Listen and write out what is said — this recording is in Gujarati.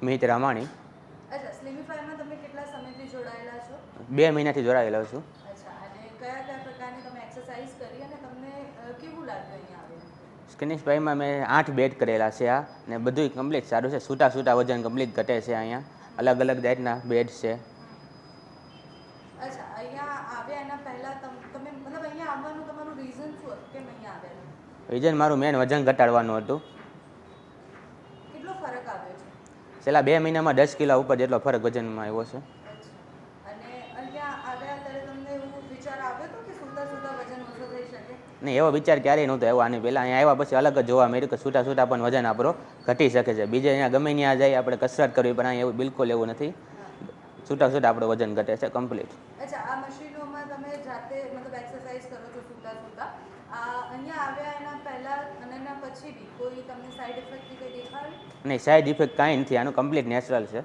મિહિત રામાણી. અચ્છા, સ્લિમિફાયમાં તમે કેટલા સમયથી જોડાયેલા છો? 2 મહિનાથી જોડાયેલો છું. અચ્છા, અને કયા કયા પ્રકારની તમે એક્સરસાઇઝ કરી અને તમને કેવું લાગ્યું અહીંયા આવીને? સ્કેનિશભાઈમાં મેં 8 બેડ કરેલા છે આ, ને બધું કમ્પ્લીટ સારું છે. છૂટા વજન કમ્પ્લીટ ઘટે છે અહીંયા. અલગ અલગ જાતના બેડ છે. અચ્છા, અહીંયા આવ્યા એના પહેલા તમે મતલબ અહીંયા આવવાનું તમારું રીઝન શું હતું? કેમ અહીંયા આવ્યા? રીઝન મારું મેન વજન ઘટાડવાનું હતું. કેટલો ફરક આવ્યો છે? છેલ્લા 2 મહિનામાં 10 કિલો ઉપર જેટલો ફરક વજનમાં આવ્યો છે. અને અહીંયા આવ્યા ત્યારે તમને એવું વિચાર આવ્યો હતો કે સૂતા વજન ઓછો થઈ શકે? નહીં, એવો વિચાર ક્યારેય નહોતો આવ્યો. આની પહેલાં અહીંયા આવ્યા પછી અલગ જ જોવા મળ્યું કે છૂટા પણ વજન આપણો ઘટી શકે છે. બીજે અહીંયા ગમે ત્યાં જાય આપણે કસરત કરવી, પણ અહીંયા એવું બિલકુલ એવું નથી. છૂટા આપણું વજન ઘટે છે કમ્પ્લીટ. અચ્છા, આ મશીનોમાં તમે જાતે મતલબ એક્સરસાઇઝ કરો છો છૂટા અહીંયા આવ્યા એના પહેલા અને એના પછી બી કોઈ તમને સાઈડ ઇફેક્ટ કંઈ દેખાડી? નહીં, સાઈડ ઇફેક્ટ કાંઈ નથી. આનું કમ્પ્લીટ નેચરલ છે.